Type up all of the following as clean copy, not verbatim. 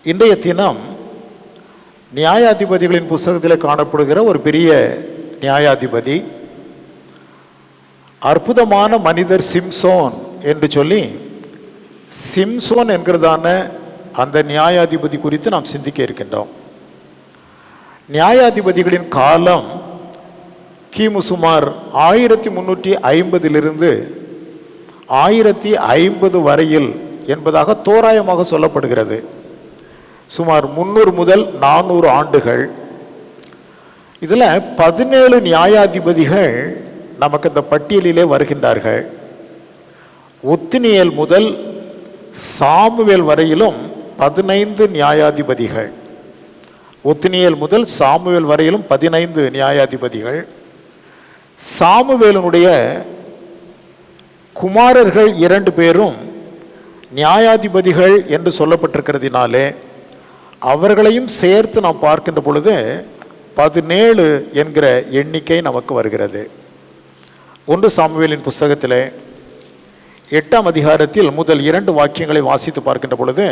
இன்றைய தினம் நியாயாதிபதிகளின் புஸ்தகத்தில் காணப்படுகிற ஒரு பெரிய நியாயாதிபதி, அற்புதமான மனிதர் சிம்சோன் என்று சொல்லி, சிம்சோன் என்கிறதான அந்த நியாயாதிபதி குறித்து நாம் சிந்திக்க இருக்கின்றோம். நியாயாதிபதிகளின் காலம் கிமு சுமார் 1350 1050 வரையில் என்பதாக தோராயமாக சொல்லப்படுகிறது. சுமார் 300 முதல் 400 ஆண்டுகள். இதில் 17 நியாயாதிபதிகள் நமக்கு இந்த பட்டியலிலே வருகின்றார்கள். ஒத்தினியேல் முதல் சாமுவேல் வரையிலும் 15 நியாயாதிபதிகள். ஒத்தினியேல் முதல் சாமுவேல் வரையிலும் 15 நியாயாதிபதிகள். சாமுவேலனுடைய குமாரர்கள் 2 பேரும் நியாயாதிபதிகள் என்று சொல்லப்பட்டிருக்கிறதினாலே அவர்களையும் சேர்த்து நாம் பார்க்கின்ற பொழுது 17 என்கிற எண்ணிக்கை நமக்கு வருகிறது. 1 சாமுவேலின் புஸ்தகத்திலே 8ஆம் அதிகாரத்தில் முதல் 2 வாக்கியங்களை வாசித்து பார்க்கின்ற பொழுது,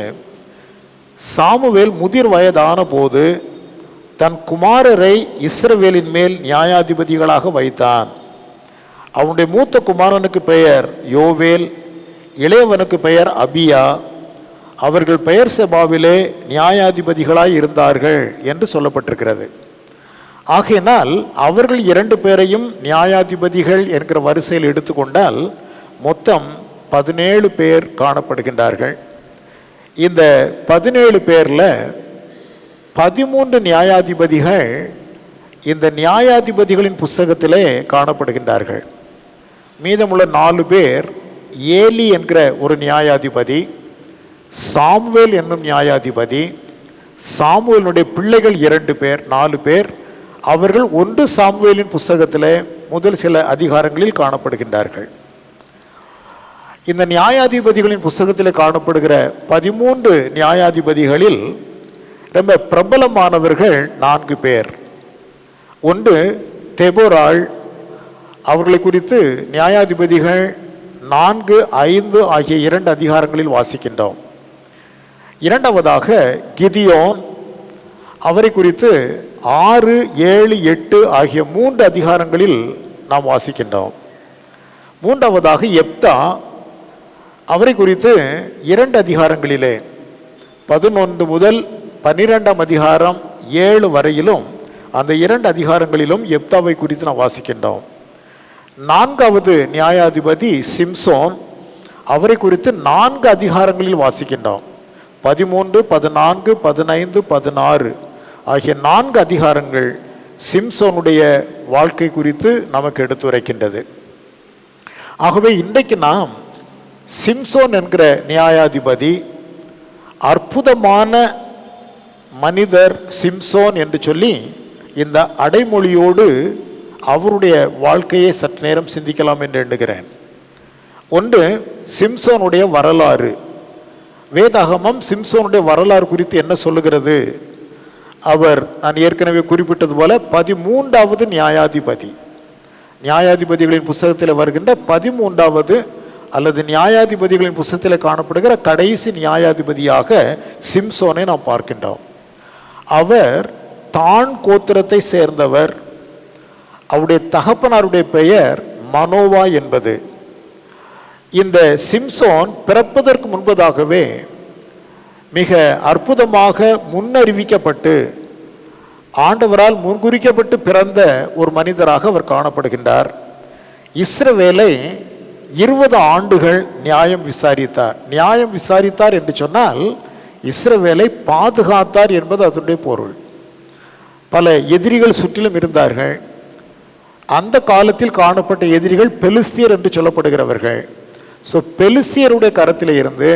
சாமுவேல் முதிர் வயதான போது தன் குமாரரை இஸ்ரவேலின் மேல் நியாயாதிபதிகளாக வைத்தான். அவனுடைய மூத்த குமாரனுக்கு பெயர் யோவேல், இளையவனுக்கு பெயர் அபியா. அவர்கள் பெயர் செபாவிலே நியாயாதிபதிகளாய் இருந்தார்கள் என்று சொல்லப்பட்டிருக்கிறது. ஆகையினால் அவர்கள் 2 பேரையும் நியாயாதிபதிகள் என்கிற வரிசையில் எடுத்துக்கொண்டால் மொத்தம் 17 பேர் காணப்படுகின்றார்கள். இந்த 17 பேரில் 13 நியாயாதிபதிகள் இந்த நியாயாதிபதிகளின் புஸ்தகத்திலே காணப்படுகின்றார்கள். மீதமுள்ள 4 பேர் ஏலி என்கிற ஒரு நியாயாதிபதி, சாமுவேல் என்னும் நியாயாதிபதி, சாமுவேலுடைய பிள்ளைகள் 2 பேர், 4 பேர். அவர்கள் 1 சாமுவேலின் புஸ்தகத்தில் முதல் சில அதிகாரங்களில் காணப்படுகின்றார்கள். இந்த நியாயாதிபதிகளின் புஸ்தகத்தில் காணப்படுகிற 13 நியாயாதிபதிகளில் ரொம்ப பிரபலமானவர்கள் 4 பேர். ஒன்று தெபோராள். அவர்களை குறித்து நியாயாதிபதிகள் 4, 5 ஆகிய 2 அதிகாரங்களில் வாசிக்கின்றோம். இரண்டாவதாக கிதியோன். அவரை குறித்து 6, 7, 8 ஆகிய 3 அதிகாரங்களில் நாம் வாசிக்கின்றோம். மூன்றாவதாக எப்தா. அவரை குறித்து 2 அதிகாரங்களிலே 11 முதல் 12ஆம் அதிகாரம் 7 வரையிலும் அந்த 2 அதிகாரங்களிலும் எப்தாவை குறித்து நாம் வாசிக்கின்றோம். 4வது நியாயாதிபதி சிம்சோன். அவரை குறித்து 4 அதிகாரங்களில் வாசிக்கின்றோம். 13, 14, 15, 16 ஆகிய 4 அதிகாரங்கள் சிம்சோனுடைய வாழ்க்கை குறித்து நமக்கு எடுத்துரைக்கின்றது. ஆகவே இன்றைக்கு நாம் சிம்சோன் என்கிற நியாயாதிபதி, அற்புதமான மனிதர் சிம்சோன் என்று சொல்லி இந்த அடைமொழியோடு அவருடைய வாழ்க்கையை சற்று நேரம் சிந்திக்கலாம் என்று எண்ணுகிறேன். ஒன்று, சிம்சோனுடைய வரலாறு. வேதாகமம் சிம்சோனுடைய வரலாறு குறித்து என்ன சொல்லுகிறது? அவர், நான் ஏற்கனவே குறிப்பிட்டது போல, 13வது நியாயாதிபதி. நியாயாதிபதிகளின் புஸ்தகத்தில் வருகின்ற 13வது அல்லது நியாயாதிபதிகளின் புஸ்தகத்தில் காணப்படுகிற கடைசி நியாயாதிபதியாக சிம்சோனை நாம் பார்க்கின்றோம். அவர் தான் கோத்திரத்தை சேர்ந்தவர். அவருடைய தகப்பனாருடைய பெயர் மனோவா என்பது. இந்த சிம்சோன் பிறப்பதற்கு முன்பதாகவே மிக அற்புதமாக முன்னறிவிக்கப்பட்டு ஆண்டவரால் முன்குறிக்கப்பட்டு பிறந்த ஒரு மனிதராக அவர் காணப்படுகின்றார். இஸ்ரவேலை 20 ஆண்டுகள் நியாயம் விசாரித்தார். நியாயம் விசாரித்தார் என்று சொன்னால் இஸ்ரவேலை பாதுகாத்தார் என்பது அதனுடைய பொருள். பல எதிரிகள் சுற்றிலும் இருந்தார்கள். அந்த காலத்தில் காணப்பட்ட எதிரிகள் பெலிஸ்தியர் என்று சொல்லப்படுகிறவர்கள். ஸோ பெலிஸ்தியருடைய கரத்தில் இருந்து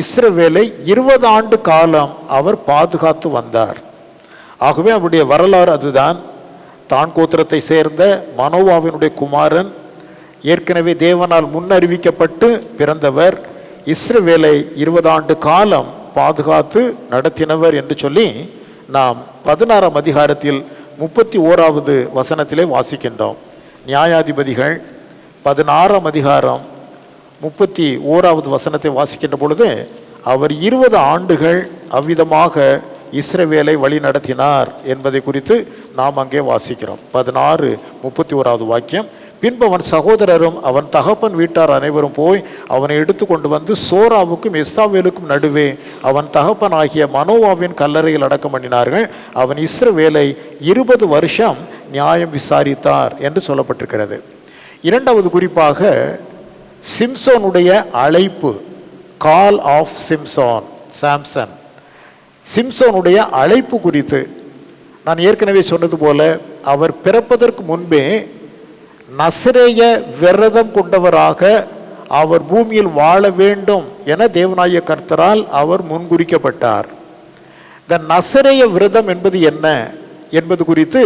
இஸ்ரவேலை 20 ஆண்டு காலம் அவர் பாதுகாத்து வந்தார். ஆகவே அவருடைய வரலாறு அதுதான். தான் கோத்திரத்தை சேர்ந்த மனோவாவினுடைய குமாரன், ஏற்கனவே தேவனால் முன்னறிவிக்கப்பட்டு பிறந்தவர், இஸ்ரவேலை 20 ஆண்டு காலம் பாதுகாத்து நடத்தினவர் என்று சொல்லி நாம் 16ஆம் அதிகாரத்தில் 31வது வசனத்திலே வாசிக்கின்றோம். நியாயாதிபதிகள் 16ஆம் அதிகாரம் 31வது வசனத்தை வாசிக்கின்ற பொழுது அவர் 20 ஆண்டுகள் அவ்விதமாக இஸ்ரவேலை வழி நடத்தினார் என்பதை குறித்து நாம் அங்கே வாசிக்கிறோம். 16:31 வாக்கியம். பின்பு அவன் சகோதரரும் அவன் தகப்பன் வீட்டார் அனைவரும் போய் அவனை எடுத்து கொண்டு வந்து சோராவுக்கும் எஸ்தாவேலுக்கும் நடுவே அவன் தகப்பன் ஆகிய மனோவாவின் கல்லறையில் அடக்கம் பண்ணினார்கள். அவன் இஸ்ரவேலை 20 வருஷம் நியாயம் விசாரித்தார் என்று சொல்லப்பட்டிருக்கிறது. இரண்டாவது குறிப்பாக சிம்சோனுடைய அழைப்பு, கால் ஆஃப் சாம்சன். சிம்சோனுடைய அழைப்பு குறித்து நான் ஏற்கனவே சொன்னது போல, அவர் பிறப்பதற்கு முன்பே நசரேய விரதம் கொண்டவராக அவர் பூமியில் வாழ வேண்டும் என தேவனாகிய கர்த்தரால் அவர் முன்குறிக்கப்பட்டார். இந்த நசரேய விரதம் என்பது என்ன என்பது குறித்து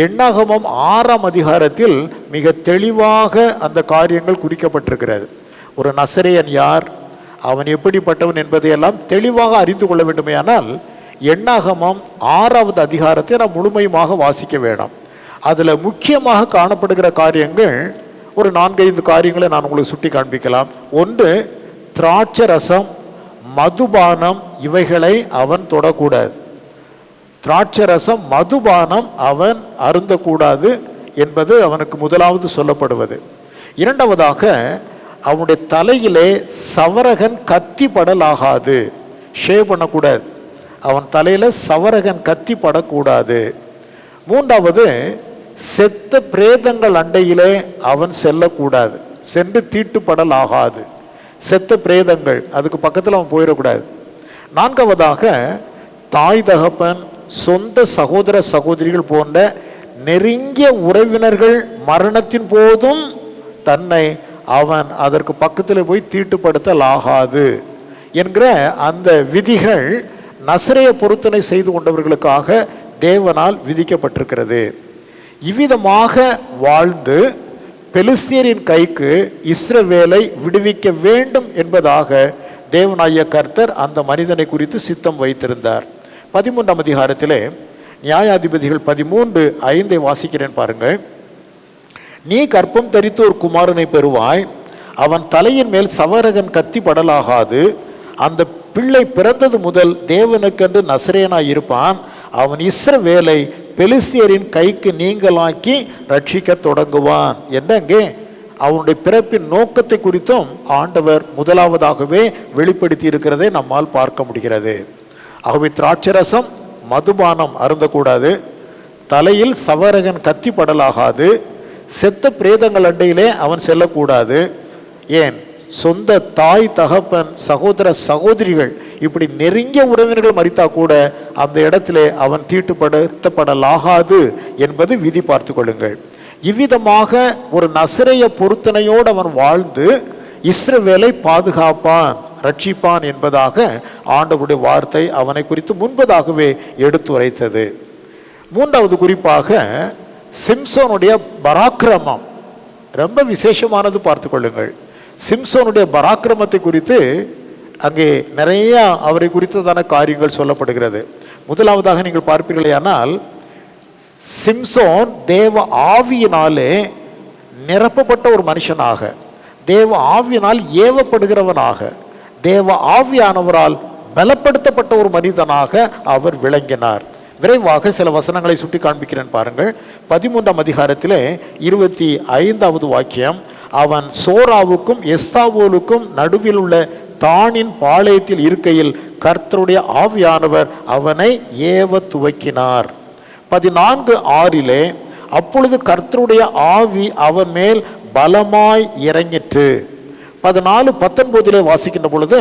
எண்ணாகமம் 6ஆம் அதிகாரத்தில் மிக தெளிவாக அந்த காரியங்கள் குறிக்கப்பட்டிருக்கிறது. ஒரு நசரேயன் யார், அவன் எப்படிப்பட்டவன் என்பதையெல்லாம் தெளிவாக அறிந்து கொள்ள வேண்டுமேயானால் எண்ணாகமம் 6வது அதிகாரத்தை நாம் முழுமையுமாக வாசிக்க வேணும். அதில் முக்கியமாக காணப்படுகிற காரியங்கள் ஒரு 4-5 காரியங்களை நான் உங்களுக்கு சுட்டி காண்பிக்கலாம். ஒன்று, திராட்சை ரசம், மதுபானம் இவைகளை அவன் தொடக்கூடாது. திராட்சை ரசம், மதுபானம் அவன் அருந்தக்கூடாது என்பது அவனுக்கு முதலாவது சொல்லப்படுவது. இரண்டாவதாக, அவனுடைய தலையிலே சவரகன் கத்தி படலாகாது, ஷேவ் பண்ணக்கூடாது. அவன் தலையில சவரகன் கத்தி படக்கூடாது. மூன்றாவது, செத்த பிரேதங்கள் அண்டையிலே அவன் செல்லக்கூடாது, சென்று தீட்டுப்படலாகாது. செத்த பிரேதங்கள் அதுக்கு பக்கத்தில் அவன் போயிடக்கூடாது. நான்காவதாக, தாய் தகப்பன், சொந்த சகோதர சகோதரிகள் போன்ற நெருங்கிய உறவினர்கள் மரணத்தின் போதும் தன்னை அவன் அதற்கு பக்கத்தில் போய் தீட்டுப்படுத்தல் ஆகாது என்கிற அந்த விதிகள் நசரேய பொருத்தனை செய்து கொண்டவர்களுக்காக தேவனால் விதிக்கப்பட்டிருக்கிறது. இவ்விதமாக வாழ்ந்து பெலிஸ்தியரின் கைக்கு இஸ்ரவேலை விடுவிக்க வேண்டும் என்பதாக தேவனாகிய கர்த்தர் அந்த மனிதனை குறித்து சித்தம் வைத்திருந்தார். 13ஆம் அதிகாரத்திலே நியாயாதிபதிகள் 13:5 வாசிக்கிறேன் பாருங்கள். நீ கற்பம் தரித்து ஒரு குமாரனை பெறுவாய், அவன் தலையின் மேல் சவரகன் கத்தி படலாகாது. அந்த பிள்ளை பிறந்தது முதல் தேவனுக்கென்று நசரேயனாய் இருப்பான். அவன் இஸ்ரவேலை பெலிஸ்தியரின் கைக்கு நீங்களாக்கி ரட்சிக்க தொடங்குவான் என்று அங்கே அவனுடைய பிறப்பின் நோக்கத்தை குறித்தும் ஆண்டவர் முதலாவதாகவே வெளிப்படுத்தி இருக்கிறதை நம்மால் பார்க்க முடிகிறது. ஆகவே திராட்சரசம், மதுபானம் அருந்தக்கூடாது, தலையில் சவரகன் கத்தி படலாகாது, செத்த பிரேதங்கள் அண்டையிலே அவன் செல்லக்கூடாது. ஏன், சொந்த தாய் தகப்பன் சகோதர சகோதரிகள் இப்படி நெருங்கிய உறவினர்கள் மரித்தா கூட அந்த இடத்திலே அவன் தீட்டுப்படுத்தப்படலாகாது என்பது விதி. பார்த்து கொள்ளுங்கள். இவ்விதமாக ஒரு நசரேய பொருத்தனையோடு அவன் வாழ்ந்து இஸ்ரவேலை பாதுகாப்பான், ரட்சிப்பான் என்பதாக ஆண்டவருடைய வார்த்தை அவனை குறித்து முன்பதாகவே எடுத்துரைத்தது. மூன்றாவது குறிப்பாக சிம்சோனுடைய பராக்கிரமம் ரொம்ப விசேஷமானது. பார்த்து கொள்ளுங்கள். சிம்சோனுடைய பராக்கிரமத்தை குறித்து அங்கே நிறைய அவரை குறித்ததான காரியங்கள் சொல்லப்படுகிறது. முதலாவதாக நீங்கள் பார்ப்பீர்களேயானால், சிம்சோன் தேவ ஆவியினாலே நிரப்பப்பட்ட ஒரு மனுஷனாக, தேவ ஆவியினால் ஏவப்படுகிறவனாக, தேவ ஆவியானவரால் பலப்படுத்தப்பட்ட ஒரு மனிதனாக அவர் விளங்கினார். விரைவாக சில வசனங்களை சுட்டி காண்பிக்கிறேன் பாருங்கள். 13ஆம் அதிகாரத்திலே 25வது வாக்கியம். அவன் சோராவுக்கும் எஸ்தாவோலுக்கும் நடுவில் உள்ள தானின் பாளையத்தில் இருக்கையில் கர்த்தருடைய ஆவியானவர் அவனை ஏவ துவக்கினார். 14:6 அப்பொழுது கர்த்தருடைய ஆவி அவன் மேல் பலமாய் இறங்கிற்று. 14:19 வாசிக்கின்ற பொழுது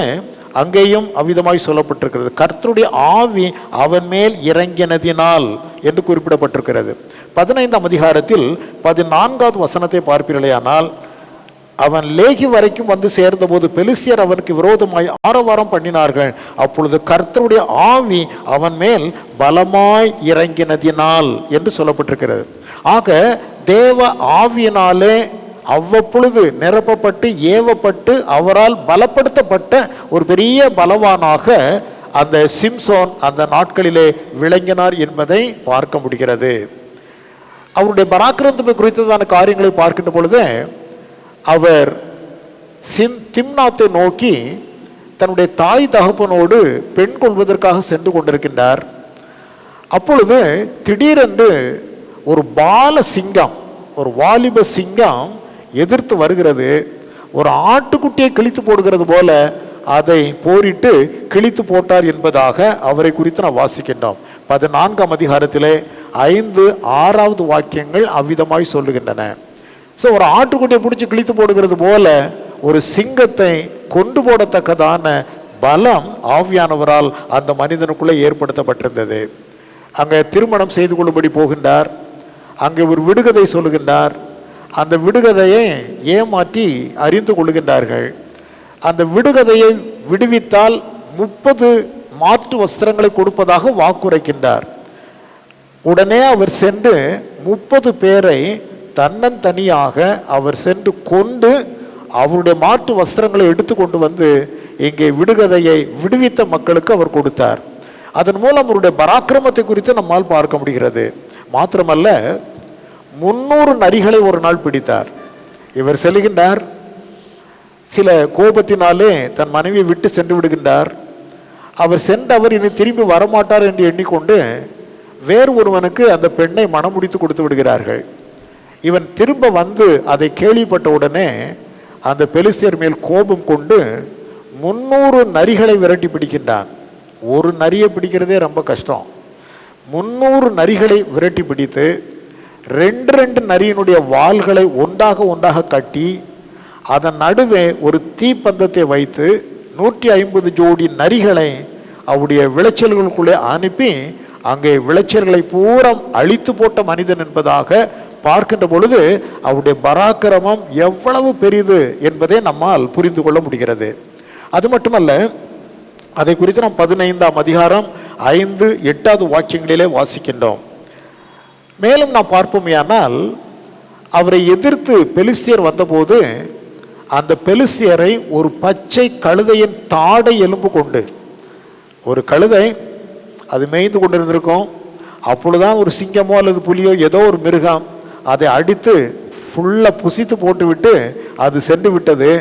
அங்கேயும் அவ்விதமாய் சொல்லப்பட்டிருக்கிறது. கர்த்தருடைய ஆவி அவன் மேல் இறங்கினதினால் என்று குறிப்பிடப்பட்டிருக்கிறது. 15ஆம் அதிகாரத்தில் 14வது வசனத்தை பார்ப்பீர்களேயானால், அவன் லேகி வரைக்கும் வந்து சேர்ந்தபோது பெலிஸ்தியர் அவனுக்கு விரோதமாய் ஆரவாரம் பண்ணினார்கள். அப்பொழுது கர்த்தருடைய ஆவி அவன் மேல் பலமாய் இறங்கினதினால் என்று சொல்லப்பட்டிருக்கிறது. ஆக தேவ ஆவியினாலே அவ்வப்பொழுது நிரப்பப்பட்டு ஏவப்பட்டு அவரால் பலப்படுத்தப்பட்ட ஒரு பெரிய பலவானாக அந்த சிம்சோன் அந்த நாட்களிலே விளங்கினார் என்பதை பார்க்க முடிகிறது. அவருடைய பராக்கிரமத்தை குறித்ததான காரியங்களை பார்க்கின்ற பொழுது அவர் திம்னாத்தை நோக்கி தன்னுடைய தாய் தகப்பனோடு பெண் கொள்வதற்காக சென்று கொண்டிருக்கின்றார். அப்பொழுது திடீரென்று ஒரு பால சிங்கம், ஒரு வாலிப சிங்கம் எதிர்த்து வருகிறது. ஒரு ஆட்டுக்குட்டியை கிழித்து போடுகிறது போல அதை போரிட்டு கிழித்து போட்டார் என்பதாக அவரை குறித்து நாம் வாசிக்கின்றோம். 14ஆம் அதிகாரத்திலே 5, 6வது வாக்கியங்கள் அவ்விதமாய் சொல்லுகின்றன. ஸோ ஒரு ஆட்டுக்குட்டியை பிடிச்சி கிழித்து போடுகிறது போல ஒரு சிங்கத்தை கொண்டு போடத்தக்கதான பலம் ஆவியானவரால் அந்த மனிதனுக்குள்ளே ஏற்படுத்தப்பட்டிருந்தது. அங்கே திருமணம் செய்து கொள்ளும்படி போகின்றார். அங்கே ஒரு விடுகதை சொல்லுகின்றார். அந்த விடுகதையை ஏமாற்றி அறிந்து கொள்ளுகின்றார்கள். அந்த விடுகதையை விடுவித்தால் 30 மாற்று வஸ்திரங்களை கொடுப்பதாக வாக்குரைக்கின்றார். உடனே அவர் சென்று 30 பேரை தன்னந்தனியாக அவர் சென்று கொண்டு அவருடைய மாற்று வஸ்திரங்களை எடுத்து கொண்டு வந்து இங்கே விடுகதையை விடுவித்த மக்களுக்கு அவர் கொடுத்தார். அதன் மூலம் அவருடைய பராக்கிரமத்தை குறித்து நம்மால் பார்க்க முடிகிறது. மாத்திரமல்ல, 300 நரிகளை ஒரு நாள் பிடித்தார். இவர் செல்கின்றார். சில கோபத்தினாலே தன் மனைவியை விட்டு சென்று விடுகின்றார். அவர் சென்றவர் இனி திரும்பி வரமாட்டார் என்று எண்ணிக்கொண்டு வேறு ஒருவனுக்கு அந்த பெண்ணை மணமுடித்து கொடுத்து விடுகிறார்கள். இவன் திரும்ப வந்து அதை கேள்விப்பட்ட உடனே அந்த பெலிஸ்தியர் மேல் கோபம் கொண்டு 300 நரிகளை விரட்டி பிடிக்கின்றான். ஒரு நரியை பிடிக்கிறதே ரொம்ப கஷ்டம். 300 நரிகளை விரட்டி பிடித்து 2 நரியினுடைய வால்களை ஒன்றாக கட்டி அதன் நடுவே ஒரு தீப்பந்தத்தை வைத்து 150 ஜோடி நரிகளை அவருடைய விளைச்சல்களுக்குள்ளே அனுப்பி அங்கே விளைச்சல்களை பூரம் அழித்து போட்ட மனிதன் என்பதாக பார்க்கின்ற பொழுது அவருடைய பராக்கிரமம் எவ்வளவு பெரிது என்பதை நம்மால் புரிந்து கொள்ள முடிகிறது. அது மட்டுமல்ல, அதை குறித்து நாம் 15ஆம் அதிகாரம் 5, 8வது வாக்கியங்களிலே வாசிக்கின்றோம். மேலும் நாம் பார்ப்போமேயானால், அவரை எதிர்த்து பெலிஸ்தியர் வந்தபோது அந்த பெலிஸ்தியரை ஒரு பச்சை கழுதையின் தாடை எலும்பு கொண்டு, ஒரு கழுதை அது மேய்ந்து கொண்டிருந்திருக்கும். அப்பொழுதுதான் ஒரு சிங்கமோ அல்லது புலியோ ஏதோ ஒரு மிருகம் அதை அடித்து ஃபுல்லாக புசித்து போட்டுவிட்டு அது சென்று விட்டது.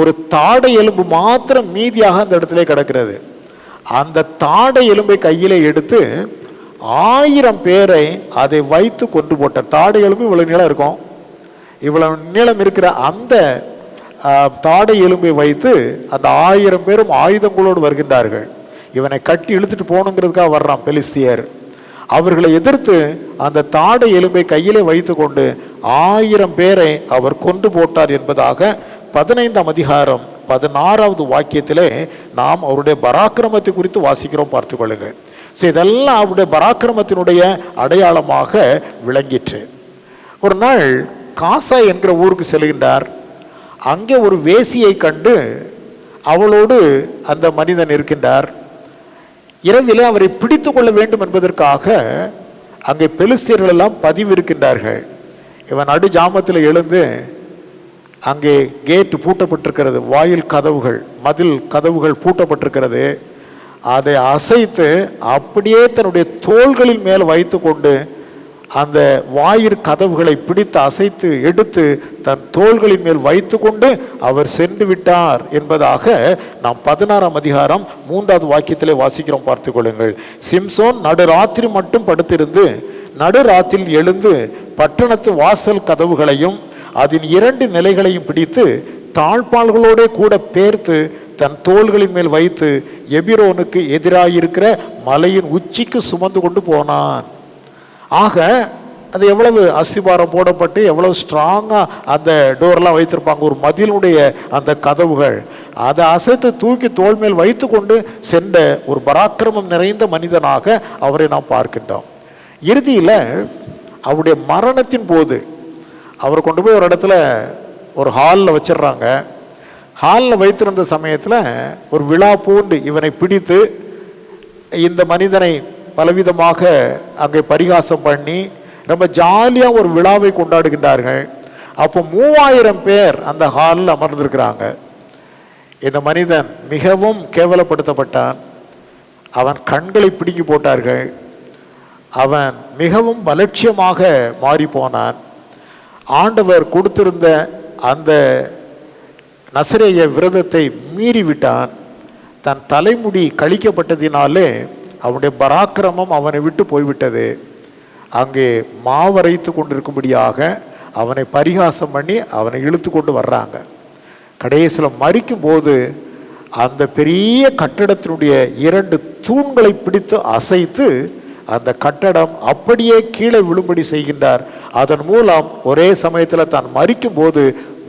ஒரு தாடை எலும்பு மாத்திரம் மீதியாக அந்த இடத்துல கிடக்கிறது. அந்த தாடை எலும்பை கையிலே எடுத்து 1000 பேரை அதை வைத்து கொண்டு போட்டார். தாடை எலும்பு இவ்வளவு நீளம் இருக்கும். இவ்வளவு நீளம் இருக்கிற அந்த தாடை எலும்பை வைத்து அந்த 1000 பேரும் ஆயுதங்களோடு வருகின்றார்கள். இவனை கட்டி இழுத்துட்டு போகணுங்கிறதுக்காக வர்றான் பெலிஸ்தியர். அவர்களை எதிர்த்து அந்த தாடை எலும்பை கையிலே வைத்து கொண்டு 1000 பேரை அவர் கொண்டு போட்டார் என்பதாக 15ஆம் அதிகாரம் 16வது வாக்கியத்திலே நாம் அவருடைய பராக்கிரமத்தை குறித்து வாசிக்கிறோம். பார்த்து கொள்ளுங்கள். ஸோ இதெல்லாம் அவருடைய பராக்கிரமத்தினுடைய அடையாளமாக விளங்கிற்று. ஒரு நாள் காசா என்கிற ஊருக்கு செல்கின்றார். அங்கே ஒரு வேசியை கண்டு அவளோடு அந்த மனிதன் இருக்கின்றார். இரவிலே அவரை பிடித்து கொள்ள வேண்டும் என்பதற்காக அங்கே பெலிஸ்தியர்கள் எல்லாம் பதிவிருக்கின்றார்கள். இவன் நடு ஜாமத்தில் எழுந்து, அங்கே கேட்டு பூட்டப்பட்டிருக்கிறது, வாயில் கதவுகள், மதில் கதவுகள் பூட்டப்பட்டிருக்கிறது. அதை அசைத்து அப்படியே தன்னுடைய தோள்களின் மேல் வைத்து கொண்டு அந்த வாயிற் கதவுகளை பிடித்து அசைத்து எடுத்து தன் தோள்களின் மேல் வைத்து கொண்டு அவர் சென்று விட்டார் என்பதாக நாம் 16ஆம் அதிகாரம் 3வது வாக்கியத்திலே வாசிக்கிறோம். பார்த்து கொள்ளுங்கள். சிம்சோன் நடுராத்திரி மட்டும் படுத்திருந்து நடுராத்திரில் எழுந்து பட்டணத்து வாசல் கதவுகளையும் அதன் 2 நிலைகளையும் பிடித்து தாழ்பால்களோட கூட பேர்த்து தன் தோள்களின் மேல் வைத்து எபிரோனுக்கு எதிராயிருக்கிற மலையின் உச்சிக்கு சுமந்து கொண்டு போனான். ஆக அது எவ்வளவு அஸ்திபாரம் போடப்பட்டு எவ்வளவு ஸ்ட்ராங்காக அந்த டோர்லாம் வைத்திருப்பாங்க. ஒரு மதிலுடைய அந்த கதவுகள் அதை அசைத்து தூக்கி தோள் மேல் வைத்து கொண்டு சென்ற ஒரு பராக்கிரமம் நிறைந்த மனிதனாக அவரை நாம் பார்க்கின்றோம். இறுதியில் அவருடைய மரணத்தின் போது அவர் கொண்டு போய் ஒரு இடத்துல ஒரு ஹாலில் வச்சிடுறாங்க. ஹாலில் வைத்திருந்த சமயத்தில் ஒரு விழா பூண்டு இவனை பிடித்து இந்த மனிதனை பலவிதமாக அங்கே பரிகாசம் பண்ணி ரொம்ப ஜாலியாக ஒரு விழாவை கொண்டாடுகின்றார்கள். அப்போ 3000 பேர் அந்த ஹாலில் அமர்ந்திருக்கிறாங்க. இந்த மனிதன் மிகவும் கேவலப்படுத்தப்பட்டான். அவன் கண்களை பிடுங்கி போட்டார்கள். அவன் மிகவும் பலட்சியமாக மாறி போனான். ஆண்டவர் கொடுத்திருந்த அந்த நசரேய விரதத்தை மீறிவிட்டான். தன் தலைமுடி கழிக்கப்பட்டதினாலே அவனுடைய பராக்கிரமம் அவனை விட்டு போய்விட்டது. அங்கே மாவரைத்து கொண்டிருக்கும்படியாக அவனை பரிகாசம் பண்ணி அவனை இழுத்து கொண்டு வர்றாங்க. கடைசியில் மரிக்கும் போது அந்த பெரிய கட்டடத்தினுடைய 2 தூண்களை பிடித்து அசைத்து அந்த கட்டடம் அப்படியே கீழே விழும்படி செய்கின்றார். அதன் மூலம் ஒரே சமயத்தில் தான் மரிக்கும் போது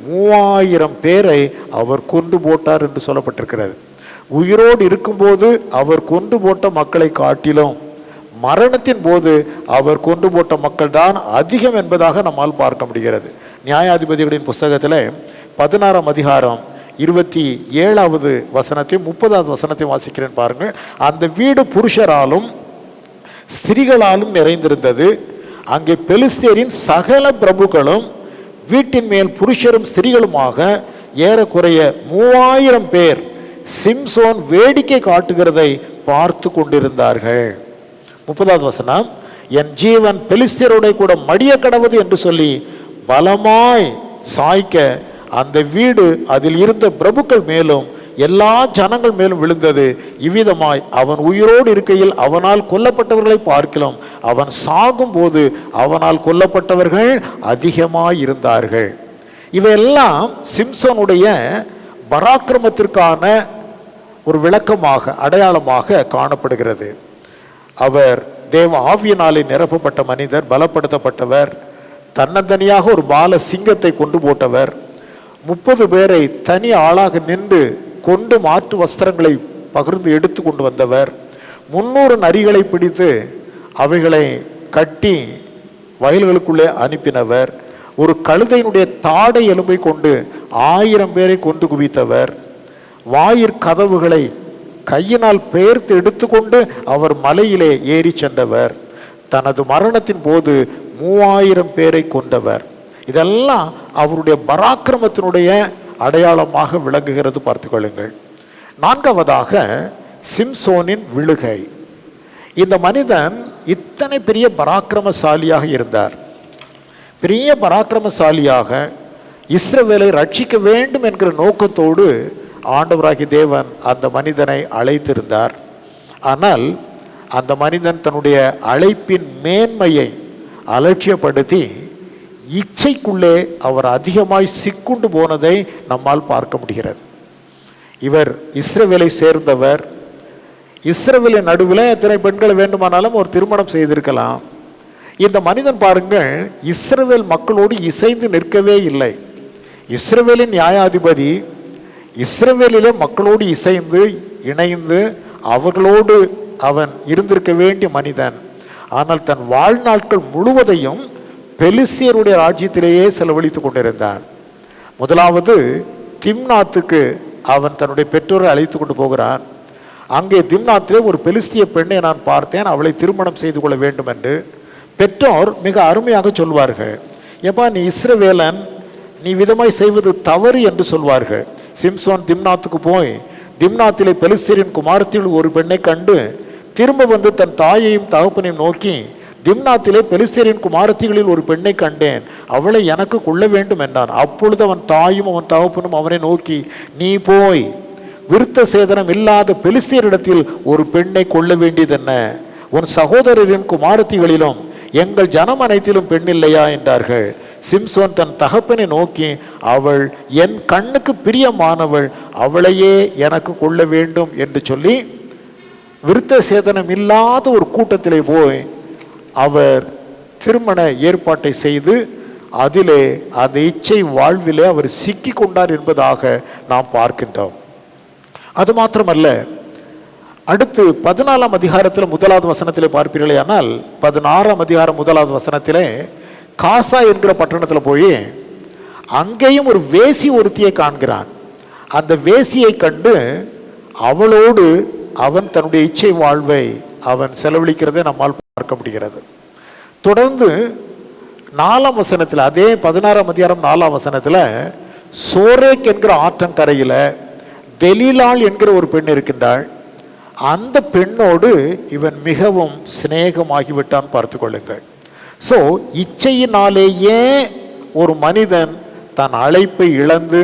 3000 பேரை அவர் கொண்டு போட்டார் என்று சொல்லப்பட்டிருக்கிறது. உயிரோடு இருக்கும்போது அவர் கொண்டு போட்ட மக்களை காட்டிலும் மரணத்தின் போது அவர் கொண்டு போட்ட மக்கள் தான் அதிகம் என்பதாக நம்மால் பார்க்க முடிகிறது. நியாயாதிபதிகளின் புஸ்தகத்தில் 16ஆம் அதிகாரம் 27வது வசனத்தையும் 30வது வசனத்தையும் வாசிக்கிறேன் பாருங்கள். அந்த வீடு புருஷராலும் ஸ்திரீகளாலும் நிறைந்திருந்தது. அங்கே பெலிஸ்தேரின் சகல பிரபுக்களும் வீட்டின் மேல் புருஷரும் ஸ்திரீகளுமாக ஏறக்குறைய 3000 பேர் சிம்சோன் வேடிக்கை காட்டுகிறதை பார்த்து கொண்டிருந்தார்கள். 30வது வசனம், என் ஜீவன் பெலிஸ்தேரோட கூட மடிய கடவுது என்று சொல்லி பலமாய் சாய்க்க அந்த வீடு அதில் இருந்த பிரபுக்கள் மேலும் எல்லா ஜனங்கள் மேலும் விழுந்தது. இவ்விதமாய் அவன் உயிரோடு இருக்கையில் அவனால் கொல்லப்பட்டவர்களை பார்க்கலாம், அவன் சாகும் போது அவனால் கொல்லப்பட்டவர்கள் அதிகமாய் இருந்தார்கள். இவையெல்லாம் சிம்சோனுடைய பராக்கிரமத்திற்கான ஒரு விளக்கமாக, அடையாளமாக காணப்படுகிறது. அவர் தேவ ஆவியினாலே நிரப்பப்பட்ட மனிதர், பலப்படுத்தப்பட்டவர், தன்னந்தனியாக ஒரு பால சிங்கத்தை கொண்டு போட்டவர், 30 பேரை தனி ஆளாக நின்று கொண்டு மாற்று வஸ்திரங்களை பகிர்ந்து எடுத்து கொண்டு வந்தவர், 300 நரிகளை பிடித்து அவைகளை கட்டி வயல்களுக்குள்ளே அனுப்பினவர், ஒரு கழுதையினுடைய தாடை எலும்பை கொண்டு 1000 பேரை கொண்டு குவித்தவர், வாயிற்கதவுகளை கையினால் பெயர்த்து எடுத்துக்கொண்டு அவர் மலையிலே ஏறி சென்றவர், தனது மரணத்தின் போது 3000 பேரை கொண்டவர். இதெல்லாம் அவருடைய பராக்கிரமத்தினுடைய அடையாளமாக விளங்குகிறது. பார்த்துக்கொள்ளுங்கள். 4வதாக சிம்சோனின் விழுகை. இந்த மனிதன் இத்தனை பெரிய பராக்கிரமசாலியாக இருந்தார். பெரிய பராக்கிரமசாலியாக இஸ்ரவேலை ரட்சிக்க வேண்டும் என்கிற நோக்கத்தோடு ஆண்டவராகிய தேவன் அந்த மனிதனை அழைத்திருந்தார். ஆனால் அந்த மனிதன் தன்னுடைய அழைப்பின் மேன்மையை அலட்சியப்படுத்தி இச்சைக்குள்ளே அவர் அதிகமாய் சிக்குண்டு போனதை நம்மால் பார்க்க முடிகிறது. இவர் இஸ்ரவேலை சேர்ந்தவர். இஸ்ரவேலின் நடுவில் எத்தனை பெண்களை வேண்டுமானாலும் ஒரு திருமணம் செய்திருக்கலாம். இந்த மனிதன் பாருங்கள், இஸ்ரவேல் மக்களோடு இசைந்து நிற்கவே இல்லை. இஸ்ரவேலின் நியாயாதிபதி, இஸ்ரவேலிலே மக்களோடு இசைந்து இணைந்து அவர்களோடு அவன் இருந்திருக்க வேண்டிய மனிதன். ஆனால் தன் வாழ்நாட்கள் முழுவதையும் பெலிஸ்தியருடைய ராஜ்யத்திலேயே செலவழித்து கொண்டிருந்தான். முதலாவது திம்னாத்துக்கு அவன் தன்னுடைய பெற்றோரை அழைத்து கொண்டு போகிறான். அங்கே திம்னாத்திலே ஒரு பெலிஸ்திய பெண்ணை நான் பார்த்தேன், அவளை திருமணம் செய்து கொள்ள வேண்டும் என்று. பெற்றோர் மிக அருமையாக சொல்வார்கள், எப்பா நீ இஸ்ரவேலன், நீ விதமாய் செய்வது தவறு என்று சொல்வார்கள். சிம்சோன் திம்னாத்துக்கு போய் திம்னாத்திலே பெலிஸ்தியரின் குமாரத்தில் ஒரு பெண்ணை கண்டு திரும்ப வந்து தன் தாயையும் தகப்பனையும் நோக்கி, திம்னாத்திலே பெலிஸ்தியரின் குமாரத்திகளில் ஒரு பெண்ணை கண்டேன், அவளை எனக்கு கொள்ள வேண்டும் என்றான். அப்பொழுது அவன் தாயும் அவன் தகப்பனும் அவனை நோக்கி, நீ போய் விருத்த சேதனம் இல்லாத பெலிஸ்தியரிடத்தில் ஒரு பெண்ணை கொள்ள வேண்டியதென்ன? உன் சகோதரரின் குமாரத்திகளிலும் எங்கள் ஜனம் அனைத்திலும் பெண் இல்லையா என்றார்கள். சிம்சோன் தன் தகப்பனை நோக்கி, அவள் என் கண்ணுக்கு பிரியமானவள், அவளையே எனக்கு கொள்ள வேண்டும் என்று சொல்லி விருத்த சேதனம் இல்லாத ஒரு கூட்டத்திலே போய் அவர் திருமண ஏற்பாட்டை செய்து அதிலே அந்த இச்சை வாழ்விலே அவர் சிக்கி கொண்டார் என்பதாக நாம் பார்க்கின்றோம். அது மாத்திரமல்ல, அடுத்து 14ஆம் அதிகாரத்தில் 1வது வசனத்திலே பார்ப்பீர்களே, ஆனால் 16ஆம் அதிகாரம் 1வது வசனத்திலே காசா என்கிற பட்டணத்தில் போய் அங்கேயும் ஒரு வேசி ஒருத்தியை காண்கிறான். அந்த வேசியை கண்டு அவளோடு அவன் தன்னுடைய இச்சை வாழ்வை அவன் செலவழிக்கிறதை நம்மால் பார்க்க முடிகிறது. தொடர்ந்து 4ஆம் வசனத்தில், அதே 16ஆம் அதிகாரம் 4ஆம் வசனத்தில், சோரேக் என்கிற ஆற்றங்கரையில் தெலீலாள் என்கிற ஒரு பெண் இருக்கின்றாள். அந்த பெண்ணோடு இவன் மிகவும் சிநேகமாகிவிட்டான். பார்த்து கொள்ளுங்கள். ஸோ இச்சையினாலேயே ஒரு மனிதன் தன் அழைப்பை இழந்து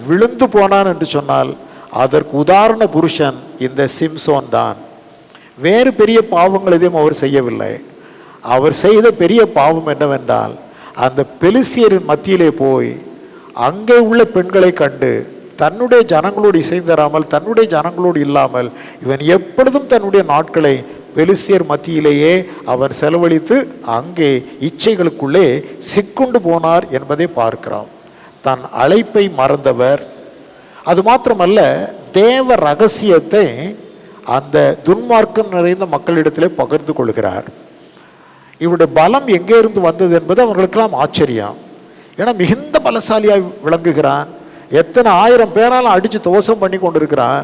விழுந்து போனான் என்று சொன்னால் அதற்கு உதாரண புருஷன் இந்த சிம்சோன் தான். வேறு பெரிய பாவங்கள் எதையும் அவர் செய்யவில்லை. அவர் செய்த பெரிய பாவம் என்னவென்றால், அந்த பெலிஸ்தியரின் மத்தியிலே போய் அங்கே உள்ள பெண்களை கண்டு தன்னுடைய ஜனங்களோடு இசைந்தராமல், தன்னுடைய ஜனங்களோடு இல்லாமல், இவன் எப்பொழுதும் தன்னுடைய நாட்களை பெலிஸ்தியர் மத்தியிலேயே அவன் செலவழித்து அங்கே இச்சைகளுக்குள்ளே சிக்குண்டு போனார் என்பதை பார்க்கிறோம். தன் அழைப்பை மறந்தவர். அது மாத்திரமல்ல, தேவ ரகசியத்தை அந்த துன்மார்க்கம் நிறைந்த மக்களிடத்திலே பகிர்ந்து கொள்கிறார். இவருடைய பலம் எங்கே இருந்து வந்தது என்பது அவர்களுக்கெல்லாம் ஆச்சரியம். ஏன்னா மிகுந்த பலசாலியாக விளங்குகிறான். எத்தனை 1000 பேராலும் அடித்து துவசம் பண்ணி கொண்டிருக்கிறான்.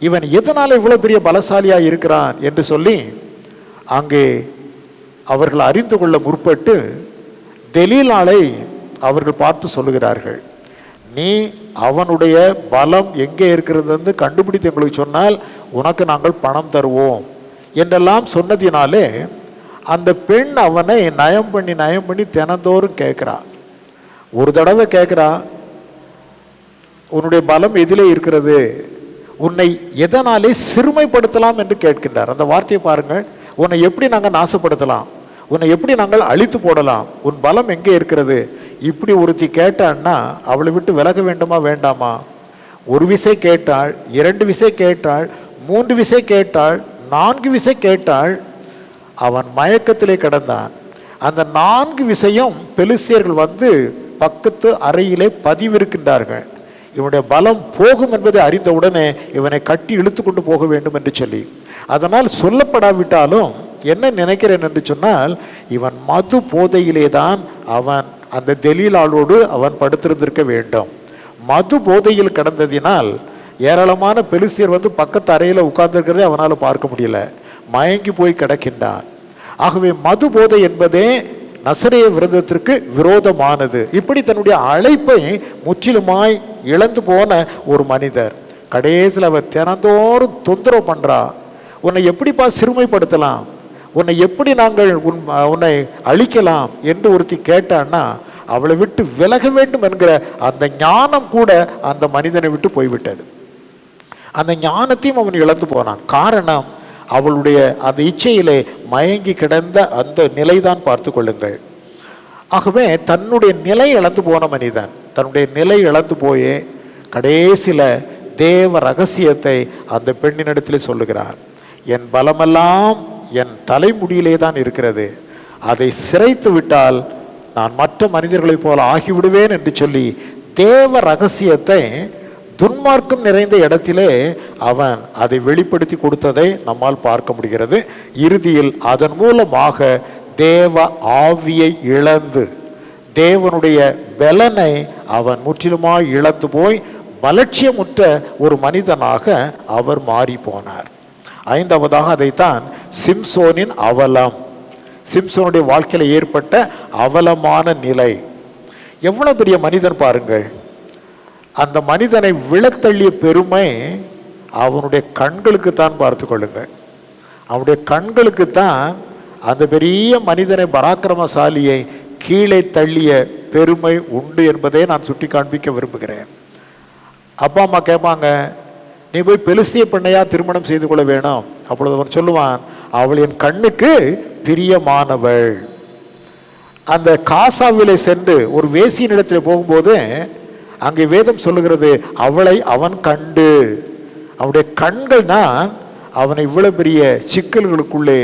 இவன் எதனால் இவ்வளோ பெரிய பலசாலியாக இருக்கிறான் என்று சொல்லி அங்கே அவர்கள் அறிந்து கொள்ள முற்பட்டு தெலீலாளை அவர்கள் பார்த்து சொல்லுகிறார்கள், நீ அவனுடைய பலம் எங்கே இருக்கிறது என்று கண்டுபிடித்து எங்களுக்கு சொன்னால் உனக்கு நாங்கள் பணம் தருவோம் என்றெல்லாம் சொன்னதினாலே அந்த பெண் அவனை நயம் பண்ணி தினந்தோறும் கேட்குறா. ஒரு தடவை கேட்குறா, உன்னுடைய பலம் எதிலே இருக்கிறது, உன்னை எதனாலே சிறுமைப்படுத்தலாம் என்று கேட்கின்றார். அந்த வார்த்தையை பாருங்கள். உன்னை எப்படி நாங்கள் நாசப்படுத்தலாம், உன்னை எப்படி நாங்கள் அழித்து போடலாம், உன் பலம் எங்கே இருக்கிறது? இப்படி ஒருத்தி கேட்டான்னா அவளை விட்டு விலக வேண்டுமா வேண்டாமா? ஒரு விசை கேட்டாள், 2 விசை கேட்டாள், 3 விசை கேட்டாள், 4 விசை கேட்டாள். அவன் மயக்கத்திலே கிடந்தான். அந்த 4 விசையும் பெலிஸ்தியர்கள் வந்து பக்கத்து அறையிலே பதிவிருக்கின்றார்கள். இவனுடைய பலம் போகும் என்பதை அறிந்தவுடனே இவனை கட்டி இழுத்து கொண்டு போக வேண்டும் என்று சொல்லி, அதனால் சொல்லப்படாவிட்டாலும் என்ன நினைக்கிறேன் என்று சொன்னால், இவன் மது போதையிலே தான் அவன் அந்த தெலீலாளோடு அவன் படுத்திருந்திருக்க வேண்டும். மது போதையில் கிடந்ததினால் ஏராளமான பெலிஸ்தியர் வந்து பக்கத்து அறையில் உட்கார்ந்துருக்கிறதே அவனால் பார்க்க முடியல, மயங்கி போய் கிடக்கின்றான். ஆகவே மது போதை என்பதே நசரேய விரதத்திற்கு விரோதமானது. இப்படி தன்னுடைய அழைப்பை முற்றிலுமாய் இழந்து போன ஒரு மனிதர் கடைசியில் அவர் தினந்தோறும் தொந்தரவு பண்றா. உன்னை எப்படிப்பா சிறுமைப்படுத்தலாம், உன்னை எப்படி நாங்கள் உன்னை அழிக்கலாம் என்று ஒருத்தி கேட்டான்னா அவளை விட்டு விலக வேண்டும் என்கிற அந்த ஞானம் கூட அந்த மனிதனை விட்டு போய்விட்டது. அந்த ஞானத்தையும் அவன் இழந்து போனான். காரணம், அவளுடைய அந்த இச்சையிலே மயங்கி கிடந்த அந்த நிலைதான் பார்த்து கொள்ளுங்கள். ஆகவே தன்னுடைய நிலை இழந்து போன மனிதன் தன்னுடைய நிலை இழந்து போயே கடைசியில் தேவ ரகசியத்தை அந்த பெண்ணினிடத்தில் சொல்லுகிறார். என் பலமெல்லாம் என் தலைமுடியிலே தான் இருக்கிறது, அதை சிரைத்து விட்டால் நான் மற்ற மனிதர்களைப் போல ஆகிவிடுவேன் என்று சொல்லி தேவ ரகசியத்தை துன்மார்க்கம் நிறைந்த இடத்திலே அவன் அதை வெளிப்படுத்தி கொடுத்ததை நம்மால் பார்க்க முடிகிறது. இறுதியில் அதன் மூலமாக தேவ ஆவியை இழந்து தேவனுடைய பலனை அவன் முற்றிலுமாய் இழந்து போய் பலட்சியமுற்ற ஒரு மனிதனாக அவர் மாறி போனார். 5வதாக அதைத்தான் சிம்சோனின் அவலம், சிம்சோனுடைய வாழ்க்கையில் ஏற்பட்ட அவலமான நிலை. எவ்வளவு பெரிய மனிதன் பாருங்கள். அந்த மனிதனை விழத்தள்ளிய பெருமை அவனுடைய கண்களுக்குத்தான் பார்த்து கொள்ளுங்கள். அவனுடைய கண்களுக்குத்தான் அந்த பெரிய மனிதனை பராக்கிரமசாலியை கீழே தள்ளிய பெருமை உண்டு என்பதை நான் சுட்டி காண்பிக்க விரும்புகிறேன். அப்பா அம்மா கேட்பாங்க, நீ போய் பெலிஸ்திய பெண்ணையா திருமணம் செய்து கொள்ள வேணும். அப்பொழுது அவன் சொல்லுவான், அவள் என் கண்ணுக்கு பிரியமானவள். அந்த காசாவிலே சென்று ஒரு வேசியினிடத்தில் போகும்போது அங்கே வேதம் சொல்லுகிறது, அவளை அவன் கண்டு, அவனுடைய கண்கள் தான் அவனை இவ்வளவு பெரிய சிக்கல்களுக்குள்ளே